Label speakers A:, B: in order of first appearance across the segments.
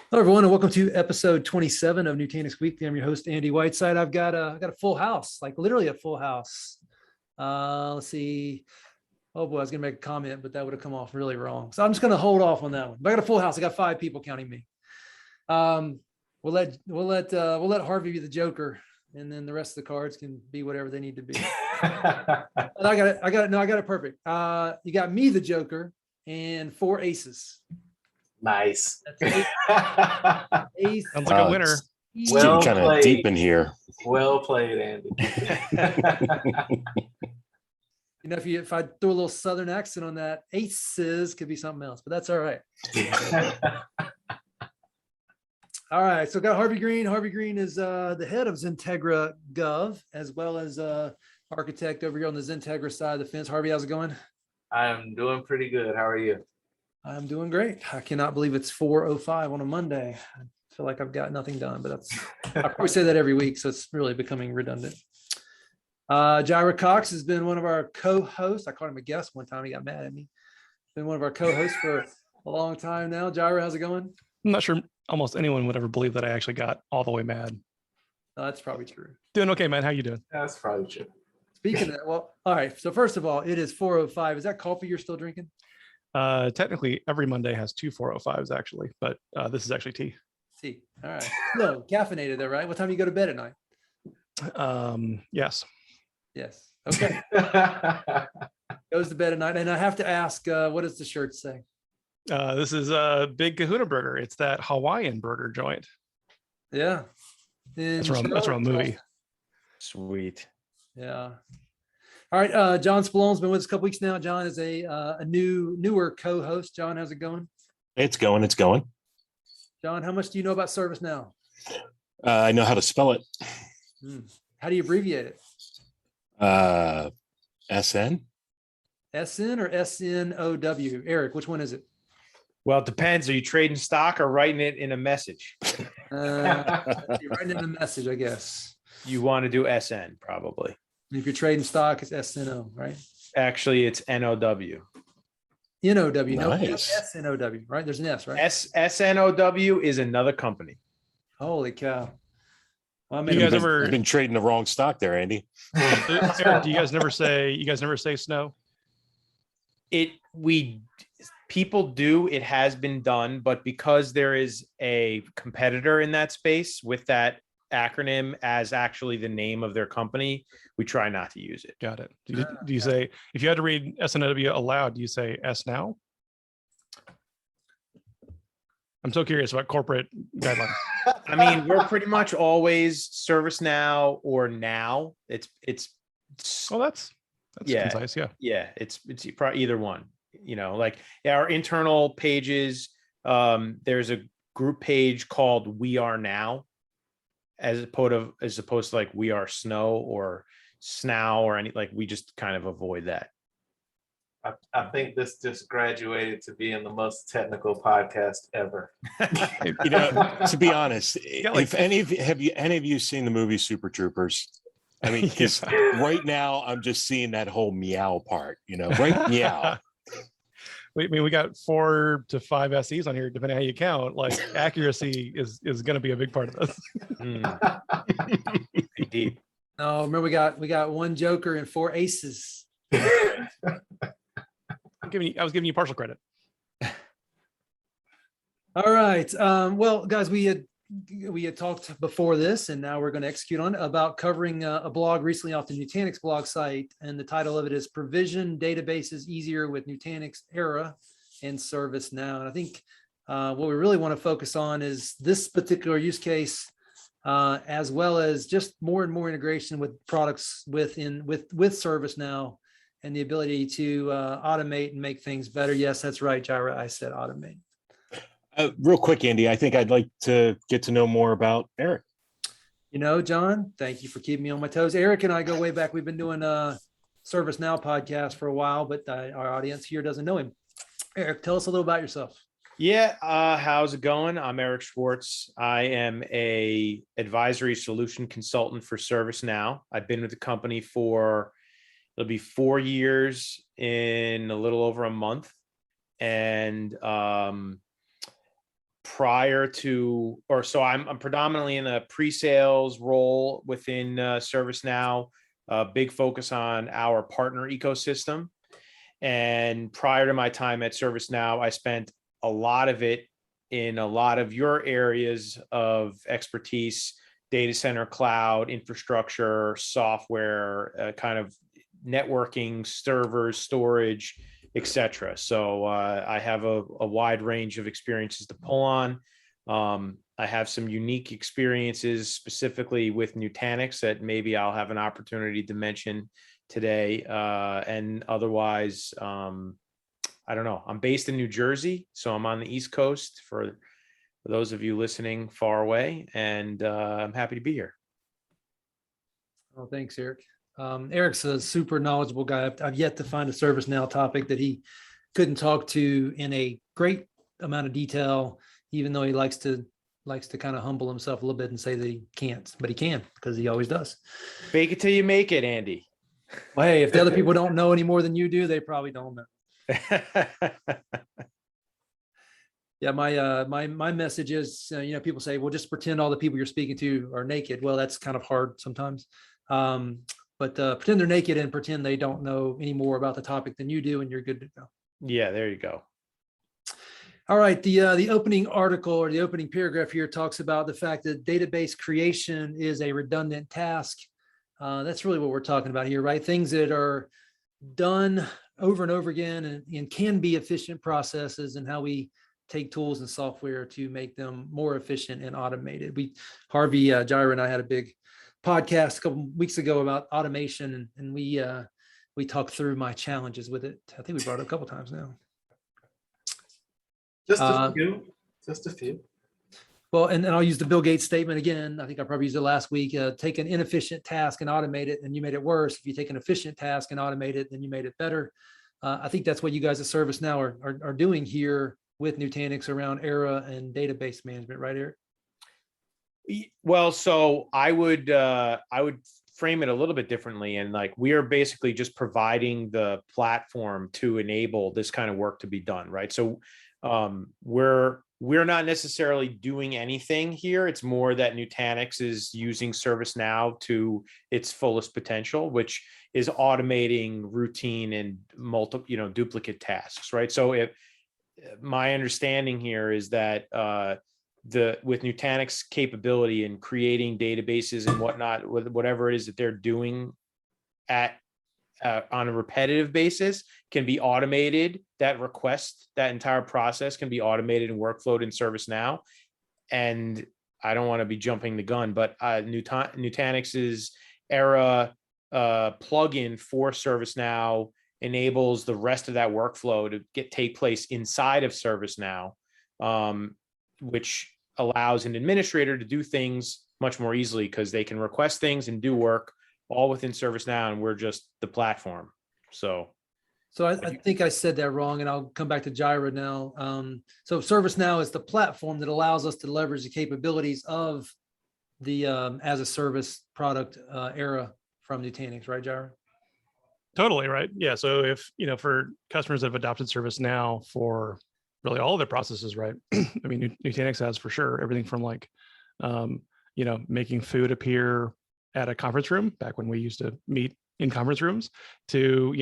A: Hello, everyone, and welcome to episode 27 of Nutanix Weekly. I'm your host, Andy Whiteside. I've got a full house, like literally a full house. Let's see. Oh boy, I was gonna make a comment, but that would have come off really wrong. So I'm just gonna hold off on that one. But I got a full house. I got 5 people counting me. We'll let Harvey be the Joker, and then the rest of the cards can be whatever they need to be. And I got it perfect. You got me, the Joker, and 4 aces.
B: Nice.
A: Ace.
C: Sounds like a winner.
D: It's
B: Well
D: getting kind of
B: played.
D: deep in here.
B: Well played, Andy.
A: You know, if I throw a little Southern accent on that, aces could be something else, but that's all right. All right, so got Harvey Green. Harvey Green is the head of XenTegra Gov, as well as architect over here on the XenTegra side of the fence. Harvey, how's it going?
B: I'm doing pretty good. How are you?
A: I'm doing great. I cannot believe it's 4:05 on a Monday. I feel like I've got nothing done, but I probably say that every week, so it's really becoming redundant. Jirah Cox has been one of our co-hosts. I called him a guest one time. He got mad at me. Been one of our co-hosts for a long time now. Jirah, how's it going?
C: I'm not sure almost anyone would ever believe that I actually got all the way mad.
A: That's probably true.
C: Doing okay, man. How you doing?
B: That's probably true.
A: Speaking of that, well, all right. So first of all, it is 4:05. Is that coffee you're still drinking?
C: Technically, every Monday has 2 405s actually, but this is actually tea.
A: See, all right. No, caffeinated though, right? What time do you go to bed at night?
C: Yes.
A: Yes. Okay. Goes to bed at night. And I have to ask, what does the shirt say?
C: This is a Big Kahuna Burger. It's that Hawaiian burger joint.
A: Yeah.
C: That's from a movie.
D: Sweet.
A: Yeah. All right. Jon Spallone's been with us a couple weeks now. Jon is a newer co-host. Jon, how's it going?
D: It's going.
A: Jon, how much do you know about ServiceNow?
D: I know how to spell it.
A: How do you abbreviate it?
D: SN?
A: SN or SNOW? Eric, which one is it?
E: Well, it depends. Are you trading stock or writing it in a message?
A: You're writing in a message, I guess.
E: You want to do SN probably.
A: If you're trading stock, it's SNO, right?
E: Actually, it's NOW.
A: NOW,
D: Nice.
A: no SNOW, right? There's an S, right?
E: SNOW is another company.
A: Holy cow. Well,
C: You guys
D: You've been trading the wrong stock there, Andy.
C: Eric, do you guys never say snow?
E: People do, it has been done, but because there is a competitor in that space with that acronym as actually the name of their company, we try not to use it.
C: Got it. Do you say, if you had to read SNW aloud, do you say S now? I'm so curious about corporate guidelines.
E: I mean, we're pretty much always ServiceNow or now. It's
C: Oh, that's
E: Yeah.
C: concise. Yeah.
E: yeah, it's probably either one. You know, like our internal pages, there's a group page called We Are Now, as opposed to like We Are Snow or Snow or any, like, we just kind of avoid that.
B: I think this just graduated to being the most technical podcast ever.
D: You know, to be honest,
C: got like-
D: if any of you seen the movie Super Troopers? I mean, because right now I'm just seeing that whole meow part, right? Meow.
C: We got 4 to 5 SEs on here, depending on how you count. Like accuracy is going to be a big part of this.
E: Indeed.
A: No, remember we got 1 joker and 4 aces.
C: I was giving you partial credit.
A: All right. Well, guys, we had talked before this, and now we're going to execute on it, about covering a blog recently off the Nutanix blog site, and the title of it is "Provision Databases Easier with Nutanix Era and ServiceNow." And I think what we really want to focus on is this particular use case, as well as just more and more integration with products with ServiceNow, and the ability to automate and make things better. Yes, that's right, Jirah. I said automate.
D: Real quick, Andy, I think I'd like to get to know more about Eric.
A: Jon, thank you for keeping me on my toes. Eric and I go way back. We've been doing a ServiceNow podcast for a while, but our audience here doesn't know him. Eric, tell us a little about yourself.
E: Yeah, how's it going? I'm Eric Schwarts. I am a advisory solution consultant for ServiceNow. I've been with the company for, it'll be 4 years in a little over a month. And prior to, or so I'm predominantly in a pre-sales role within ServiceNow, big focus on our partner ecosystem. And prior to my time at ServiceNow, I spent a lot of it in a lot of your areas of expertise, data center, cloud, infrastructure, software, kind of networking, servers, storage, etc. So I have a wide range of experiences to pull on. I have some unique experiences specifically with Nutanix that maybe I'll have an opportunity to mention today. And otherwise, I don't know. I'm based in New Jersey, so I'm on the East Coast for those of you listening far away, and I'm happy to be here.
A: Oh, thanks, Eric. Eric's a super knowledgeable guy. I've yet to find a ServiceNow topic that he couldn't talk to in a great amount of detail, even though he likes to kind of humble himself a little bit and say that he can't, but he can, because he always does.
E: Fake it till you make it, Andy.
A: Well, hey, if the other people don't know any more than you do, they probably don't know. Yeah, my message is, people say, well, just pretend all the people you're speaking to are naked. Well, that's kind of hard sometimes. But pretend they're naked and pretend they don't know any more about the topic than you do, and you're good to go.
E: Yeah, there you go.
A: All right, the opening article or the opening paragraph here talks about the fact that database creation is a redundant task. That's really what we're talking about here, right? Things that are done over and over again and can be efficient processes, and how we take tools and software to make them more efficient and automated. Harvey, Jirah, and I had a big podcast a couple weeks ago about automation, and we talked through my challenges with it. I think we brought it up a couple times now.
B: Just a few. Just a few.
A: Well, and I'll use the Bill Gates statement again. I think I probably used it last week. Take an inefficient task and automate it, and you made it worse. If you take an efficient task and automate it, then you made it better. I think that's what you guys at ServiceNow are doing here with Nutanix around Era and database management, right, Eric?
E: Well, so I would frame it a little bit differently, and like we are basically just providing the platform to enable this kind of work to be done, right? So we're not necessarily doing anything here. It's more that Nutanix is using ServiceNow to its fullest potential, which is automating routine and duplicate tasks, right? So my understanding here is that with Nutanix capability in creating databases and whatnot, whatever it is that they're doing on a repetitive basis can be automated. That entire process can be automated and workflowed in ServiceNow. And I don't want to be jumping the gun, but Nutanix's Era plugin for ServiceNow enables the rest of that workflow to take place inside of ServiceNow, which allows an administrator to do things much more easily because they can request things and do work all within ServiceNow, and we're just the platform. So
A: I think I said that wrong, and I'll come back to Jirah now. So ServiceNow is the platform that allows us to leverage the capabilities of the as a service product Era from Nutanix, right, Jirah?
C: Totally right. Yeah. So if, for customers that have adopted ServiceNow for really all of their processes, right? I mean, Nutanix has for sure everything from like, making food appear at a conference room back when we used to meet in conference rooms to,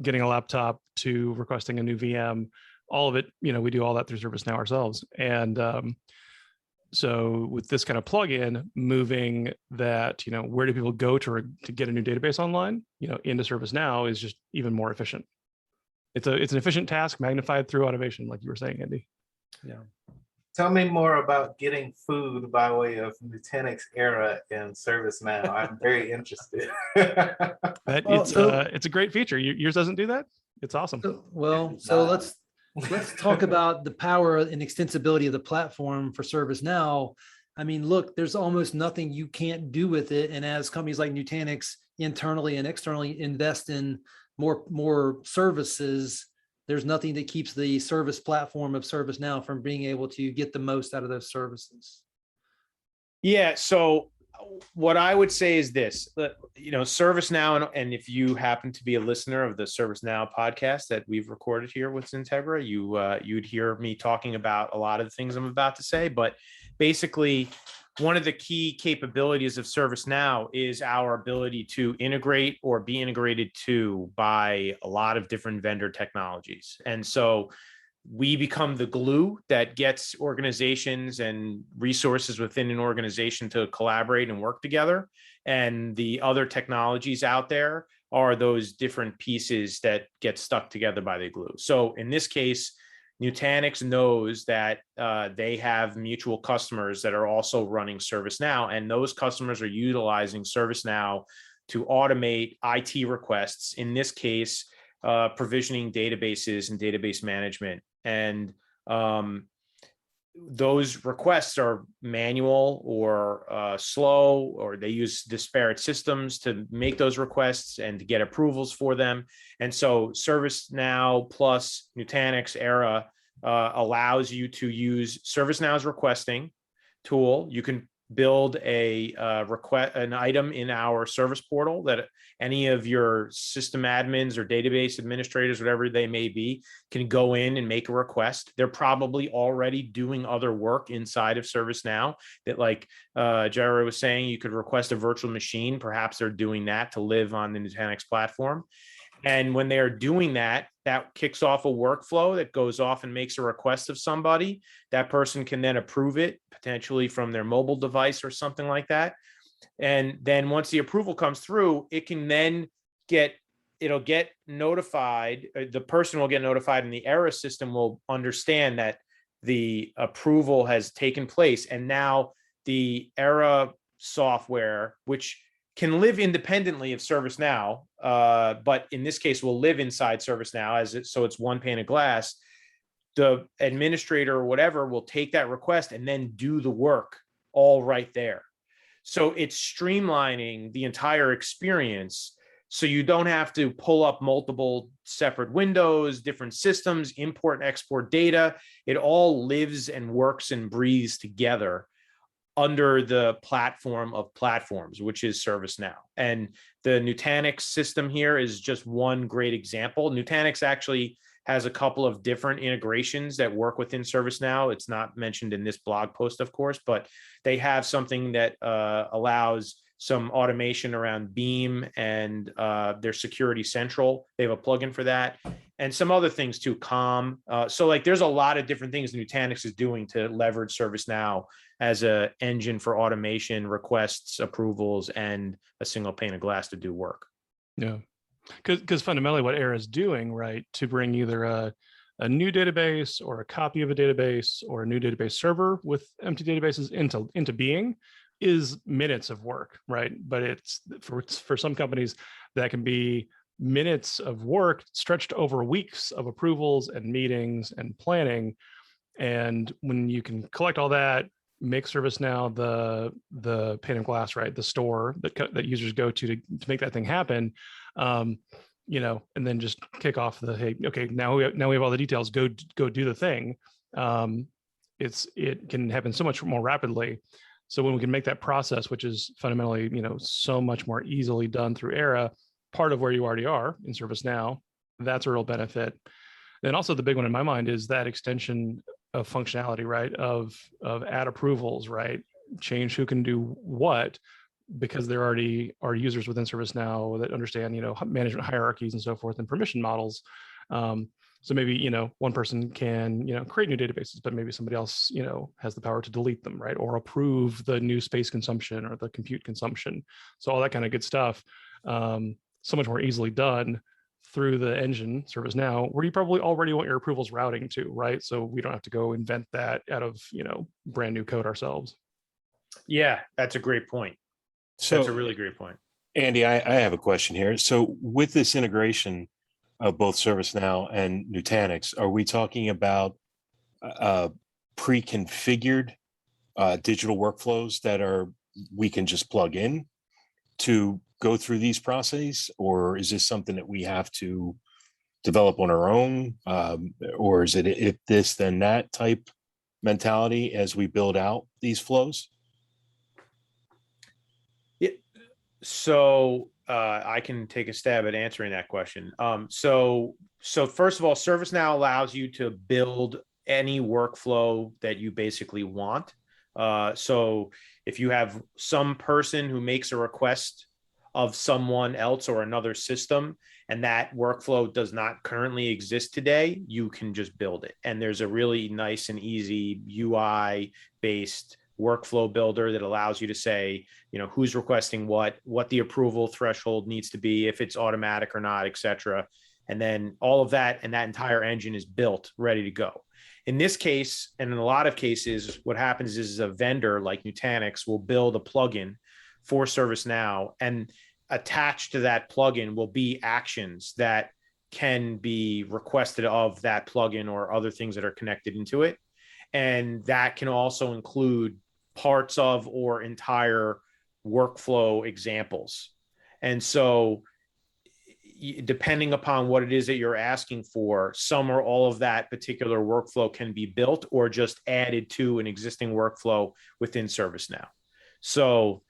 C: getting a laptop to requesting a new VM, all of it, we do all that through ServiceNow ourselves. And so with this kind of plugin, moving that, where do people go to get a new database online, into ServiceNow is just even more efficient. It's an efficient task magnified through automation, like you were saying, Andy.
A: Yeah.
B: Tell me more about getting food by way of Nutanix Era in ServiceNow. I'm very interested.
C: It's a great feature. Yours doesn't do that? It's awesome.
A: So let's talk about the power and extensibility of the platform for ServiceNow. I mean, look, there's almost nothing you can't do with it. And as companies like Nutanix internally and externally invest in more services, there's nothing that keeps the service platform of ServiceNow from being able to get the most out of those services.
E: Yeah. So what I would say is this, ServiceNow, and if you happen to be a listener of the ServiceNow podcast that we've recorded here with XenTegra, you'd hear me talking about a lot of the things I'm about to say. But basically, one of the key capabilities of ServiceNow is our ability to integrate or be integrated to by a lot of different vendor technologies. And so we become the glue that gets organizations and resources within an organization to collaborate and work together. And the other technologies out there are those different pieces that get stuck together by the glue. So in this case, Nutanix knows that they have mutual customers that are also running ServiceNow, and those customers are utilizing ServiceNow to automate IT requests, in this case, provisioning databases and database management. And those requests are manual or slow, or they use disparate systems to make those requests and to get approvals for them. And so ServiceNow plus Nutanix Era allows you to use ServiceNow's requesting tool. You can build an item in our service portal that any of your system admins or database administrators, whatever they may be, can go in and make a request. They're probably already doing other work inside of ServiceNow that, like Jirah was saying, you could request a virtual machine. Perhaps they're doing that to live on the Nutanix platform. And when they're doing that, that kicks off a workflow that goes off and makes a request of somebody. That person can then approve it, potentially from their mobile device or something like that. And then once the approval comes through, it can then it'll get notified. The person will get notified, and the Era system will understand that the approval has taken place. And now the Era software, which can live independently of ServiceNow, but in this case will live inside ServiceNow so it's one pane of glass. The administrator or whatever will take that request and then do the work all right there. So it's streamlining the entire experience, so you don't have to pull up multiple separate windows, different systems, import and export data. It all lives and works and breathes together under the platform of platforms, which is ServiceNow. And the Nutanix system here is just one great example. Nutanix actually has a couple of different integrations that work within ServiceNow. It's not mentioned in this blog post, of course, but they have something that allows some automation around Beam and their Security Central. They have a plugin for that, and some other things too, Calm. So like there's a lot of different things Nutanix is doing to leverage ServiceNow as an engine for automation, requests, approvals, and a single pane of glass to do work.
C: Yeah, because fundamentally what Era is doing, right, to bring either a new database or a copy of a database or a new database server with empty databases into being is minutes of work, right? But it's for some companies that can be minutes of work stretched over weeks of approvals and meetings and planning. And when you can collect all that, make ServiceNow the pane of glass, right? The store that users go to make that thing happen. And then just kick off hey, okay, now we have all the details. Go do the thing. It can happen so much more rapidly. So when we can make that process, which is fundamentally, so much more easily done through Era, part of where you already are in ServiceNow, that's a real benefit. Then also the big one in my mind is that extension of functionality, right? Of add approvals, right? Change who can do what, because there already are users within ServiceNow that understand, management hierarchies and so forth and permission models. So maybe, one person can, create new databases, but maybe somebody else, has the power to delete them, right? Or approve the new space consumption or the compute consumption. So all that kind of good stuff, so much more easily done through the engine ServiceNow, where you probably already want your approvals routing to, right? So we don't have to go invent that out of, brand new code ourselves.
E: Yeah, that's a great point.
D: So
E: that's a really great point.
D: Andy, I have a question here. So with this integration of both ServiceNow and Nutanix, are we talking about pre-configured digital workflows that we can just plug in to go through these processes, or is this something that we have to develop on our own, or is it if this then that type mentality as we build out these flows?
E: So I can take a stab at answering that question. So first of all, ServiceNow allows you to build any workflow that you basically want. So if you have some person who makes a request of someone else or another system, and that workflow does not currently exist today, you can just build it. And there's a really nice and easy UI based workflow builder that allows you to say, who's requesting what the approval threshold needs to be, if it's automatic or not, et cetera. And then all of that and that entire engine is built, ready to go. In this case, and in a lot of cases, what happens is a vendor like Nutanix will build a plugin for ServiceNow, and attached to that plugin will be actions that can be requested of that plugin or other things that are connected into it. And that can also include parts of or entire workflow examples. And so depending upon what it is that you're asking for, some or all of that particular workflow can be built or just added to an existing workflow within ServiceNow. So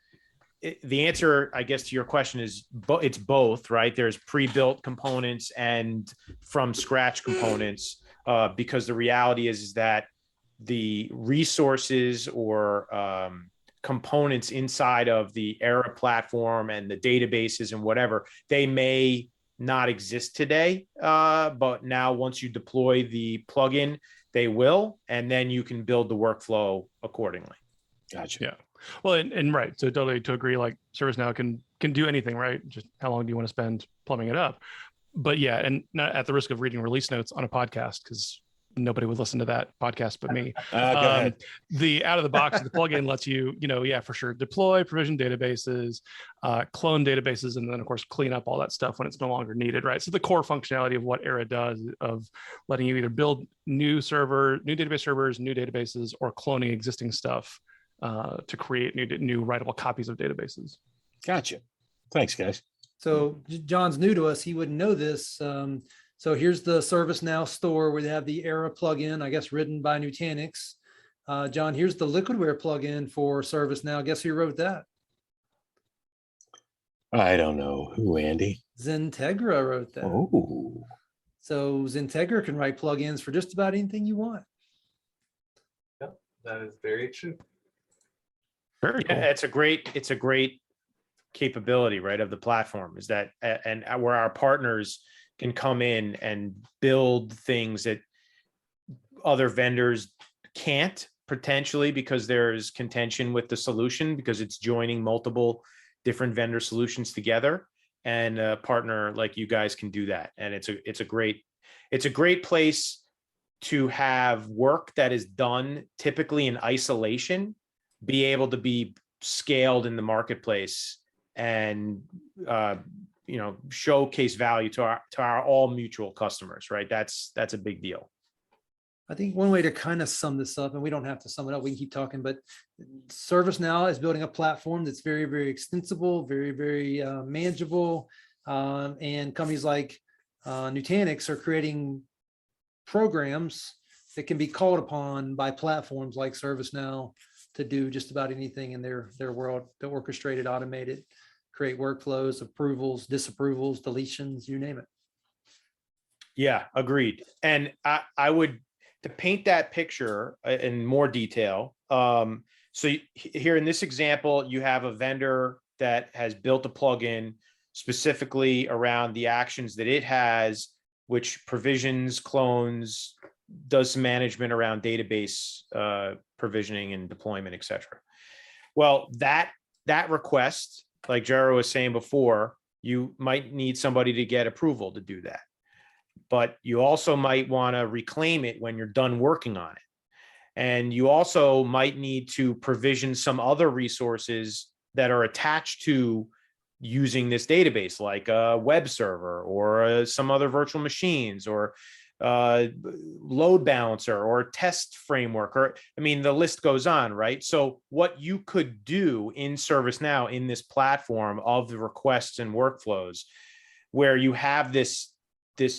E: the answer, I guess, to your question is it's both, right? There's pre-built components and from scratch components, because the reality is that the resources or components inside of the Era platform and the databases and whatever, they may not exist today, but now once you deploy the plugin, they will, and then you can build the workflow accordingly.
D: Gotcha.
C: Yeah. Well, and right. So totally to agree, like ServiceNow can do anything, right? Just how long do you want to spend plumbing it up? But yeah, and not at the risk of reading release notes on a podcast, because nobody would listen to that podcast but me.
D: Go ahead.
C: The out of the box, the plugin lets you, yeah, for sure, deploy, provision databases, clone databases, and then of course clean up all that stuff when it's no longer needed, right? So the core functionality of what Era does of letting you either build new database servers, new databases, or cloning existing stuff to create new writable copies of databases.
D: Gotcha. Thanks, guys.
A: So John's new to us. He wouldn't know this. So here's the ServiceNow store where they have the Era plugin, I guess, written by Nutanix. John, here's the Liquidware plugin for ServiceNow. Guess who wrote that?
D: I don't know. Who, Andy?
A: XenTegra wrote that.
D: Oh.
B: So
A: XenTegra can write plugins for just about anything you want.
B: Yep, that is very true.
C: Very cool.
E: Yeah, it's a great capability, right, of the platform, is that, and where our partners can come in and build things that other vendors can't, potentially because there's contention with the solution, because it's joining multiple different vendor solutions together, and a partner like you guys can do that. And it's a great place to have work that is done typically in isolation be able to be scaled in the marketplace and showcase value to our all mutual customers, right? That's a big deal.
A: I think one way to kind of sum this up, and we don't have to sum it up, we can keep talking, but ServiceNow is building a platform that's very, very extensible, very, very manageable. And companies like Nutanix are creating programs that can be called upon by platforms like ServiceNow to do just about anything in their world, to orchestrate it, automate it, create workflows, approvals, disapprovals, deletions, you name it.
E: Yeah, agreed. And I would, to paint that picture in more detail. So here in this example, you have a vendor that has built a plugin specifically around the actions that it has, which provisions, clones, does some management around database provisioning and deployment, et cetera. Well, that request, like Jirah was saying before, you might need somebody to get approval to do that. But you also might want to reclaim it when you're done working on it. And you also might need to provision some other resources that are attached to using this database, like a web server or some other virtual machines or load balancer or test framework, or the list goes on, right? So what you could do in ServiceNow in this platform of the requests and workflows, where you have this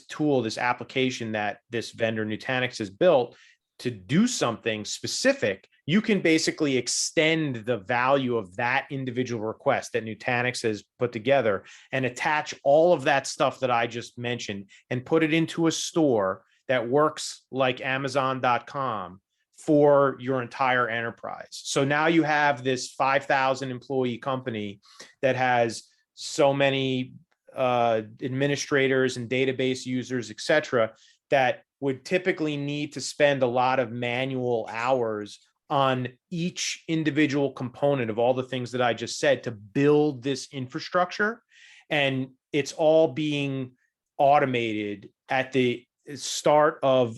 E: tool, this application that this vendor Nutanix has built to do something specific, you can basically extend the value of that individual request that Nutanix has put together and attach all of that stuff that I just mentioned and put it into a store that works like Amazon.com for your entire enterprise. So now you have this 5,000 employee company that has so many administrators and database users, et cetera, that would typically need to spend a lot of manual hours on each individual component of all the things that I just said to build this infrastructure. And it's all being automated at the start of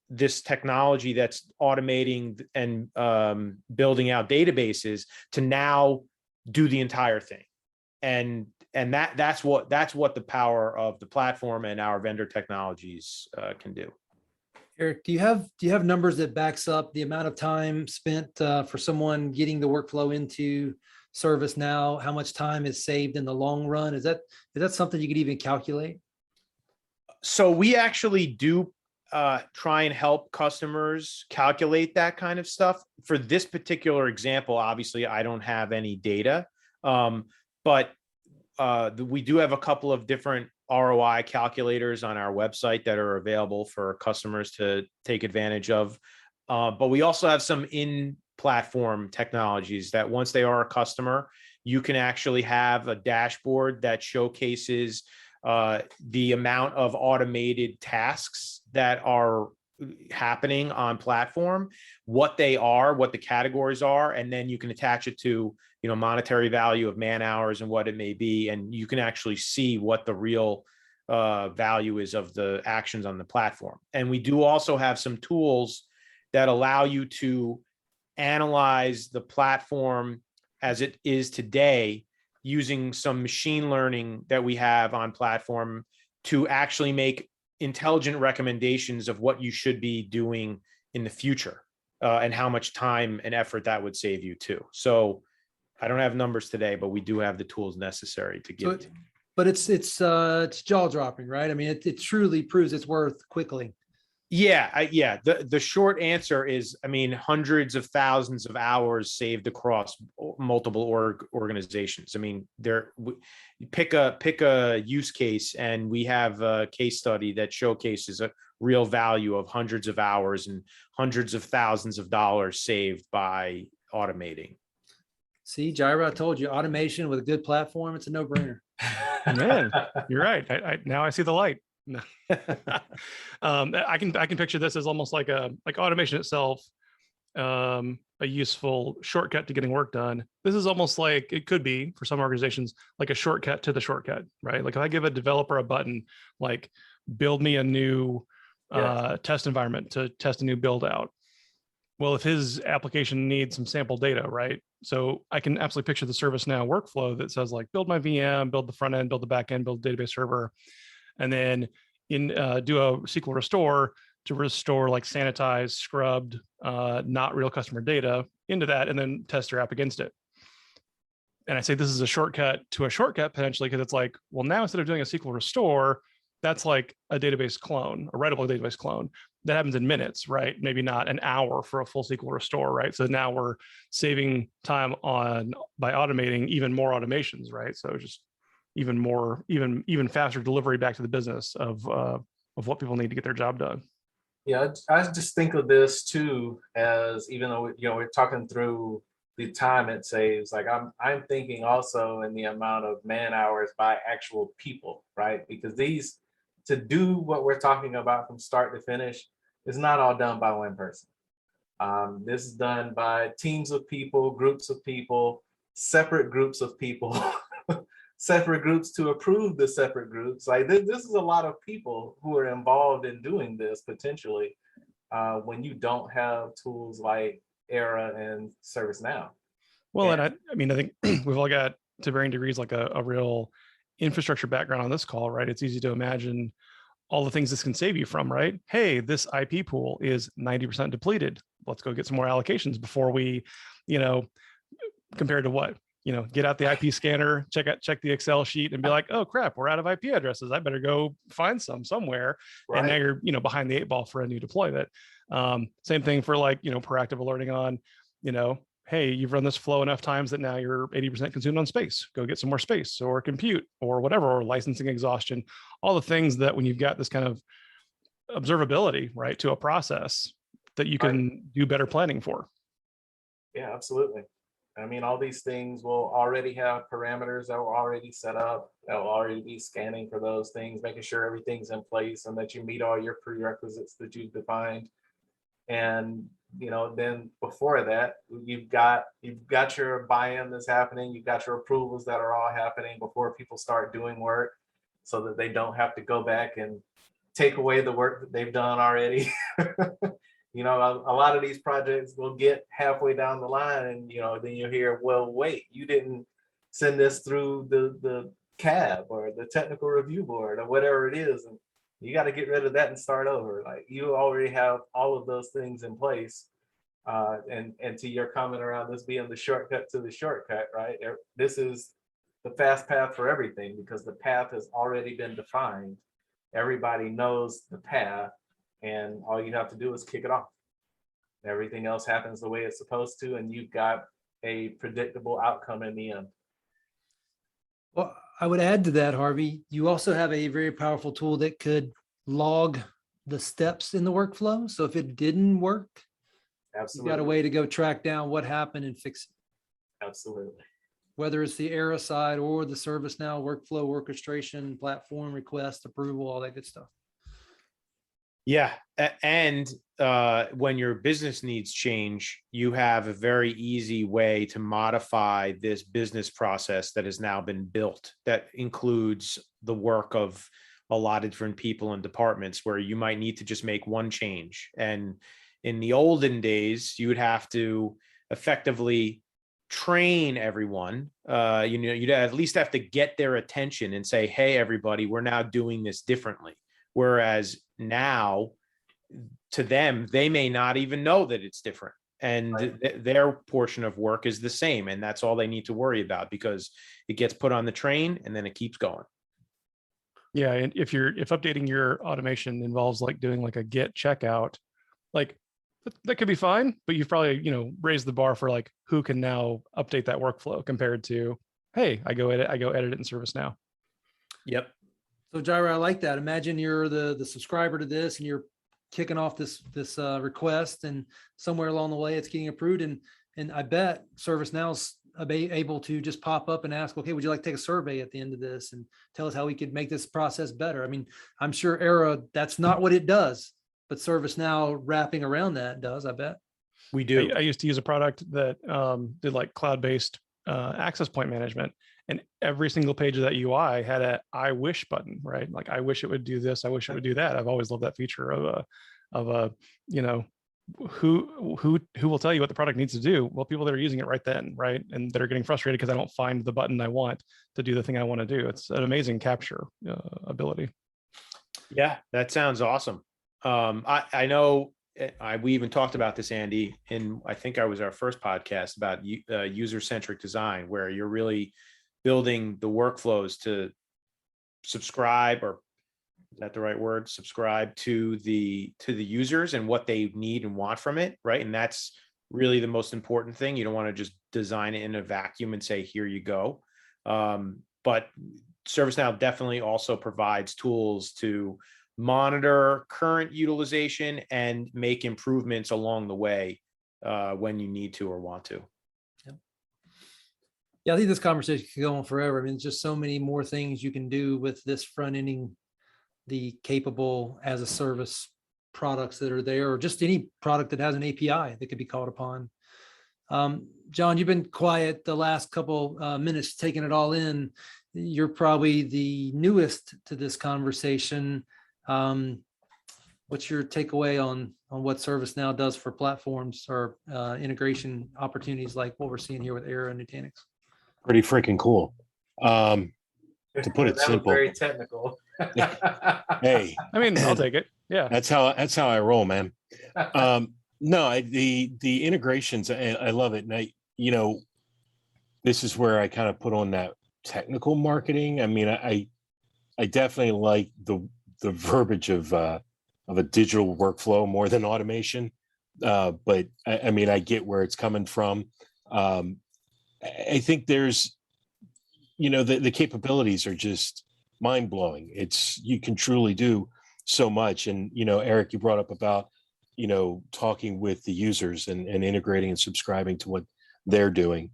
E: this technology that's automating and building out databases to now do the entire thing. And that's what the power of the platform and our vendor technologies can do.
A: Eric, do you have numbers that backs up the amount of time spent for someone getting the workflow into ServiceNow? How much time is saved in the long run? Is that something you could even calculate?
E: So we actually do try and help customers calculate that kind of stuff. For this particular example, obviously, I don't have any data, but we do have a couple of different ROI calculators on our website that are available for customers to take advantage of. But we also have some in-platform technologies that once they are a customer, you can actually have a dashboard that showcases the amount of automated tasks that are happening on platform, what they are, what the categories are, and then you can attach it to, monetary value of man hours and what it may be, and you can actually see what the real value is of the actions on the platform. And we do also have some tools that allow you to analyze the platform as it is today using some machine learning that we have on platform to actually make intelligent recommendations of what you should be doing in the future and how much time and effort that would save you too. So I don't have numbers today, but we do have the tools necessary to give it.
A: But it's jaw dropping, right? I mean, it truly proves its worth quickly.
E: Yeah. The short answer is, hundreds of thousands of hours saved across multiple organizations. Pick a use case, and we have a case study that showcases a real value of hundreds of hours and hundreds of thousands of dollars saved by automating.
A: See, Jirah, I told you, automation with a good platform, it's a no-brainer.
C: Man, you're right. Now I see the light. I can picture this as almost like automation itself, a useful shortcut to getting work done. This is almost like, it could be for some organizations, like a shortcut to the shortcut, right? Like if I give a developer a button, like build me a new test environment to test a new build out. Well, if his application needs some sample data, right? So I can absolutely picture the ServiceNow workflow that says like build my VM, build the front end, build the back end, build the database server, and then do a SQL restore to restore like sanitized, scrubbed, not real customer data into that, and then test your app against it. And I say this is a shortcut to a shortcut potentially because it's like, well, now instead of doing a SQL restore, that's like a database clone, a writable database clone. That happens in minutes, right? Maybe not an hour for a full SQL restore, right? So now we're saving time by automating even more automations, right? So just even more, even faster delivery back to the business of what people need to get their job done.
B: Yeah, I just think of this too as, even though we're talking through the time it saves, like I'm thinking also in the amount of man hours by actual people, right? Because to do what we're talking about from start to finish is not all done by one person. This is done by teams of people, groups of people, separate groups of people, separate groups to approve the separate groups. Like this is a lot of people who are involved in doing this potentially when you don't have tools like Era and ServiceNow.
C: Well, and I think we've all got to varying degrees like a real infrastructure background on this call, right? It's easy to imagine all the things this can save you from, right? Hey, this IP pool is 90% depleted. Let's go get some more allocations before we, compared to what? Get out the IP scanner, check the Excel sheet and be like, oh crap, we're out of IP addresses. I better go find some somewhere. Right. And now you're, behind the 8 ball for a new deployment. Same thing for like, proactive alerting on hey, you've run this flow enough times that now you're 80% consumed on space. Go get some more space or compute or whatever, or licensing exhaustion, all the things that when you've got this kind of observability, right, to a process that you can do better planning for.
B: Yeah, absolutely. I mean, all these things will already have parameters that will already set up, that will already be scanning for those things, making sure everything's in place and that you meet all your prerequisites that you've defined. And then before that, you've got your buy-in that's happening, you've got your approvals that are all happening before people start doing work, so that they don't have to go back and take away the work that they've done already. A lot of these projects will get halfway down the line and, then you hear, well, wait, you didn't send this through the CAB or the technical review board or whatever it is. And you got to get rid of that and start over. Like, you already have all of those things in place. And to your comment around this being the shortcut to the shortcut, right? This is the fast path for everything because the path has already been defined. Everybody knows the path. And all you have to do is kick it off. Everything else happens the way it's supposed to, and you've got a predictable outcome in the end.
A: Well, I would add to that, Harvey, you also have a very powerful tool that could log the steps in the workflow. So if it didn't work,
B: Absolutely.
A: you got a way to go track down what happened and fix it.
B: Absolutely.
A: Whether it's the Era side or the ServiceNow workflow orchestration, platform request, approval, all that good stuff.
E: Yeah. And when your business needs change, you have a very easy way to modify this business process that has now been built. That includes the work of a lot of different people and departments where you might need to just make one change. And in the olden days, you would have to effectively train everyone. You'd at least have to get their attention and say, hey, everybody, we're now doing this differently. Whereas now, to them, they may not even know that it's different. And their portion of work is the same. And that's all they need to worry about because it gets put on the train and then it keeps going.
C: Yeah. And if updating your automation involves like doing like a get checkout, like that could be fine, but you've probably, raised the bar for like who can now update that workflow compared to, hey, I go edit it in ServiceNow.
E: Yep.
A: So Jirah, I like that. Imagine you're the subscriber to this and you're kicking off this request, and somewhere along the way it's getting approved. And I bet ServiceNow's able to just pop up and ask, okay, would you like to take a survey at the end of this and tell us how we could make this process better? I mean, I'm sure Era, that's not what it does, but ServiceNow wrapping around that does, I bet.
E: We do.
C: I used to use a product that did like cloud-based access point management. And every single page of that UI had a I wish button, right? Like, I wish it would do this. I wish it would do that. I've always loved that feature of who will tell you what the product needs to do? Well, people that are using it right then, right? And that are getting frustrated because I don't find the button I want to do the thing I want to do. It's an amazing capture ability.
E: Yeah, that sounds awesome. I know we even talked about this, Andy, in I think I was our first podcast about user-centric design, where you're really building the workflows to subscribe, or is that the right word? Subscribe to the users and what they need and want from it, right? And that's really the most important thing. You don't want to just design it in a vacuum and say, here you go. But ServiceNow definitely also provides tools to monitor current utilization and make improvements along the way when you need to or want to.
A: Yeah, I think this conversation could go on forever. I mean, there's just so many more things you can do with this front-ending the capable as a service products that are there, or just any product that has an API that could be called upon. Jon, you've been quiet the last couple minutes, taking it all in. You're probably the newest to this conversation. What's your takeaway on what ServiceNow does for platforms or integration opportunities like what we're seeing here with Era and Nutanix?
D: Pretty freaking cool. To put it
B: That
D: simple.
B: was very technical.
D: Hey,
C: I mean, I'll take it. Yeah.
D: that's how I roll, man. No, the integrations, I love it. And this is where I kind of put on that technical marketing. I mean, I definitely like the verbiage of a digital workflow more than automation. But I mean, I get where it's coming from. I think there's, the capabilities are just mind blowing. You can truly do so much. And, Eric, you brought up about, talking with the users and integrating and subscribing to what they're doing.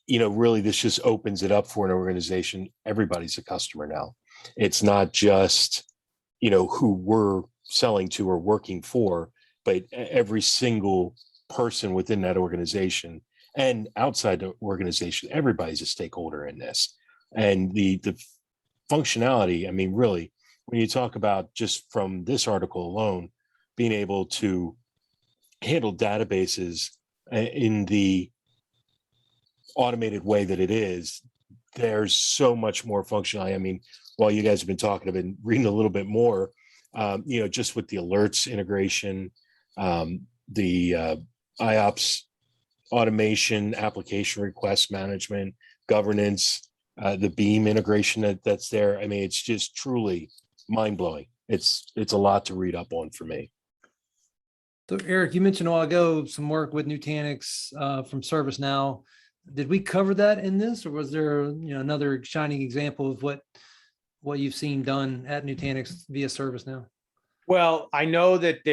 D: Really, this just opens it up for an organization. Everybody's a customer now. It's not just, who we're selling to or working for, but every single person within that organization and outside the organization. Everybody's a stakeholder in this. And the functionality, I mean, really, when you talk about just from this article alone, being able to handle databases in the automated way that it is, there's so much more functionality. I mean, while you guys have been talking, I've been reading a little bit more, just with the alerts integration, the IOPS automation, application request management, governance, the Beam integration that's there. I mean, it's just truly mind blowing. It's a lot to read up on for me.
A: So Eric, you mentioned a while ago some work with Nutanix from ServiceNow. Did we cover that in this, or was there another shining example of what you've seen done at Nutanix via ServiceNow?
E: Well, I know that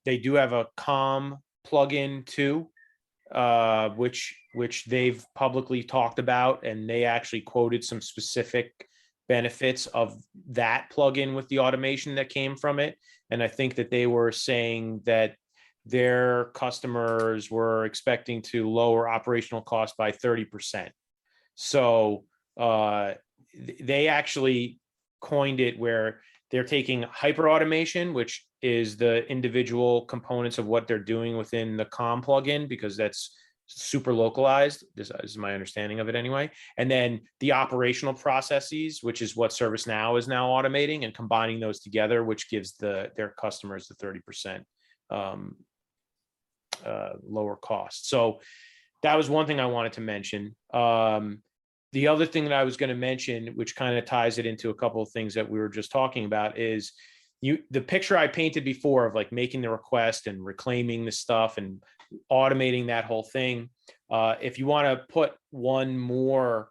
E: they do have a COM plugin too, which they've publicly talked about, and they actually quoted some specific benefits of that plugin with the automation that came from it. And I think that they were saying that their customers were expecting to lower operational costs by 30%. So they actually coined it where they're taking hyper automation, which is the individual components of what they're doing within the COM plugin, because that's super localized. This is my understanding of it anyway. And then the operational processes, which is what ServiceNow is now automating, and combining those together, which gives their customers the 30% lower cost. So that was one thing I wanted to mention. The other thing that I was going to mention, which kind of ties it into a couple of things that we were just talking about, is the picture I painted before of like making the request and reclaiming the stuff and automating that whole thing. If you want to put one more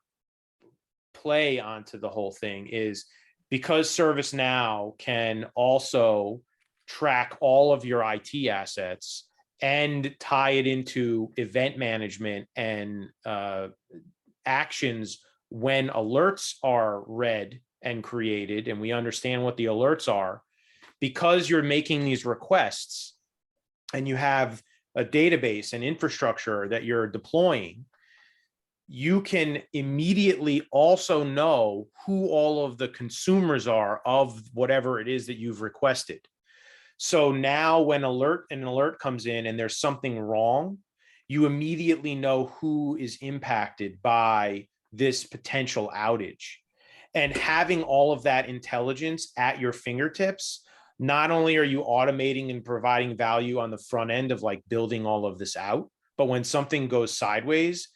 E: play onto the whole thing, is because ServiceNow can also track all of your IT assets and tie it into event management and actions when alerts are read and created, and we understand what the alerts are, because you're making these requests and you have a database and infrastructure that you're deploying, you can immediately also know who all of the consumers are of whatever it is that you've requested. So now when an alert comes in and there's something wrong, you immediately know who is impacted by this potential outage. And having all of that intelligence at your fingertips, not only are you automating and providing value on the front end of like building all of this out, but when something goes sideways,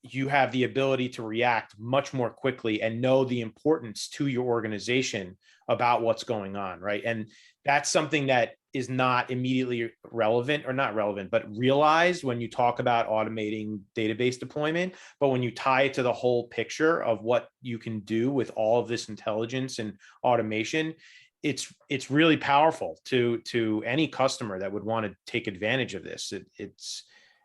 E: you have the ability to react much more quickly and know the importance to your organization about what's going on, right? And that's something that is not immediately relevant, or not relevant, but realized when you talk about automating database deployment. But when you tie it to the whole picture of what you can do with all of this intelligence and automation, it's really powerful to any customer that would want to take advantage of this.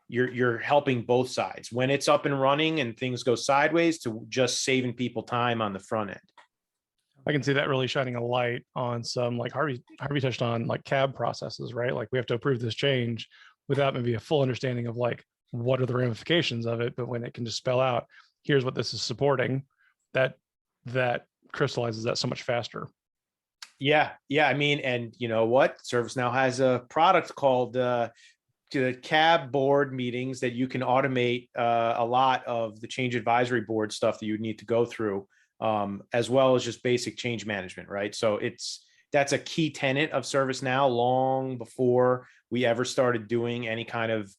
E: You're helping both sides when it's up and running and things go sideways, to just saving people time on the front end.
C: I can see that really shining a light on some, like Harvey touched on, like CAB processes, right? Like we have to approve this change without maybe a full understanding of like, what are the ramifications of it? But when it can just spell out, here's what this is supporting, that crystallizes that so much faster.
E: Yeah. I mean, and you know what? ServiceNow has a product called the CAB board meetings that you can automate a lot of the change advisory board stuff that you need to go through, as well as just basic change management, right? So that's a key tenet of ServiceNow. Long before we ever started doing any kind of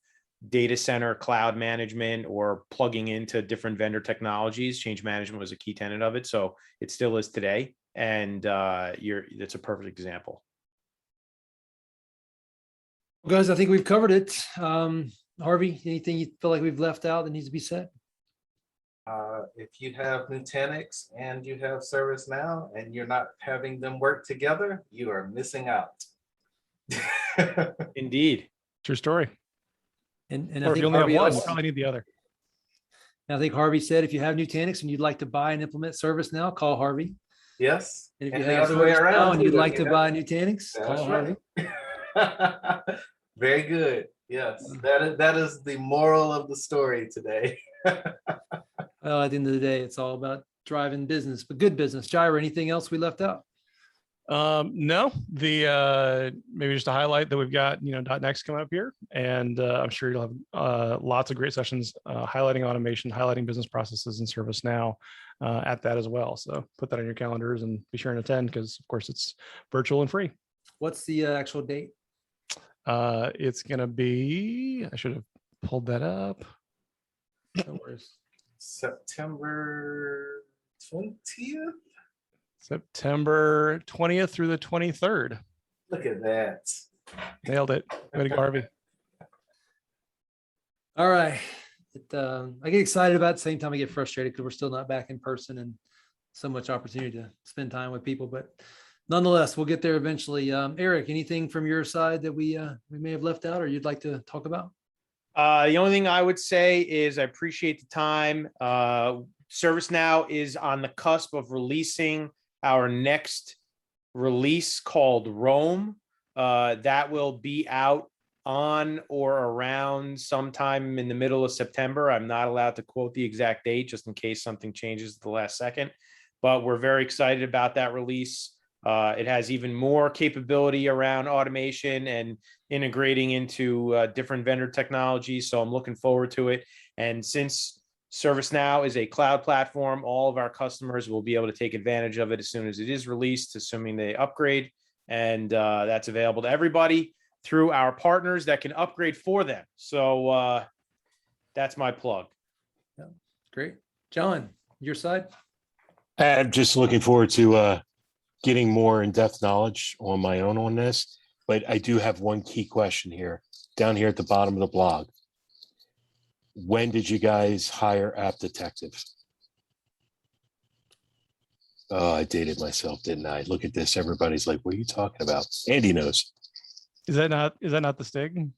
E: data center cloud management or plugging into different vendor technologies, change management was a key tenet of it. So it still is today. And that's a perfect example.
A: Guys, I think we've covered it. Harvey, anything you feel like we've left out that needs to be said?
B: If you have Nutanix and you have ServiceNow and you're not having them work together, you are missing out.
E: Indeed.
C: True story.
A: And I
C: Or if
A: think
C: you only have
A: Harvey
C: one, you
A: also,
C: probably need the other.
A: I think Harvey said, if you have Nutanix and you'd like to buy and implement ServiceNow, call Harvey.
B: Yes.
A: And if you
B: And the
A: have
B: other way
A: ServiceNow
B: around,
A: and you'd
B: too,
A: like to
B: yeah.
A: buy Nutanix,
B: That's
A: call Harvey.
B: right. Very good. Yes, that is the moral of the story today.
A: Well, at the end of the day, it's all about driving business, but good business. Jirah, anything else we left out?
C: No, maybe just to highlight that we've got, .next coming up here, and I'm sure you'll have lots of great sessions highlighting automation, highlighting business processes in ServiceNow at that as well. So put that on your calendars and be sure and attend, because of course it's virtual and free.
A: What's the actual date?
C: It's going to be, I should have pulled that up.
A: No worries.
B: September 20th.
C: September 20th through the 23rd.
B: Look at that.
C: Nailed it. Way to go, Harvey.
A: All right. I get excited about it, at the same time I get frustrated because we're still not back in person and so much opportunity to spend time with people. But nonetheless, we'll get there eventually. Eric, anything from your side that we may have left out or you'd like to talk about?
E: The only thing I would say is I appreciate the time. ServiceNow is on the cusp of releasing our next release called Rome. That will be out on or around sometime in the middle of September. I'm not allowed to quote the exact date just in case something changes at the last second, but we're very excited about that release. It has even more capability around automation and integrating into different vendor technologies. So I'm looking forward to it. And since ServiceNow is a cloud platform, all of our customers will be able to take advantage of it as soon as it is released, assuming they upgrade. And that's available to everybody through our partners that can upgrade for them. So that's my plug.
A: Yeah, great. John, your side?
D: I'm just looking forward to getting more in-depth knowledge on my own on this, but I do have one key question here, down here at the bottom of the blog. When did you guys hire App Detective? Oh, I dated myself, didn't I? Look at this. Everybody's like, what are you talking about? Andy knows.
C: Is that not the Stig?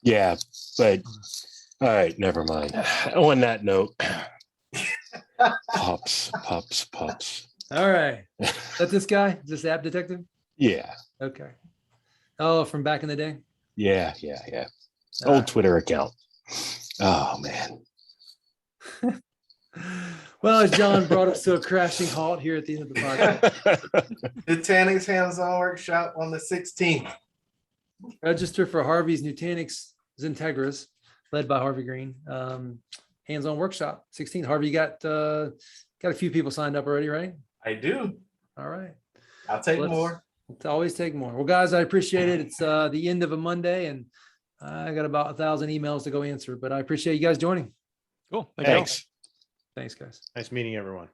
D: Yeah, but all right, never mind. On that note, pups.
A: All right. Is that this guy? Is this App Detective?
D: Yeah.
A: Okay. Oh, from back in the day?
D: Yeah.
A: All
D: Old Twitter account. Oh, man.
A: Well, as John brought us to a crashing halt here at the end of the podcast.
B: Nutanix hands-on workshop on the 16th.
A: Register for Harvey's Nutanix XenTegras, led by Harvey Green. Hands-on workshop, 16th. Harvey, you got a few people signed up already, right?
B: I do.
A: All right.
B: I'll take more.
A: Let's always take more. Well, guys, I appreciate it. It's the end of a Monday, and I got about 1,000 emails to go answer, but I appreciate you guys joining.
C: Cool.
D: Thanks.
A: Thanks, guys.
E: Nice meeting everyone.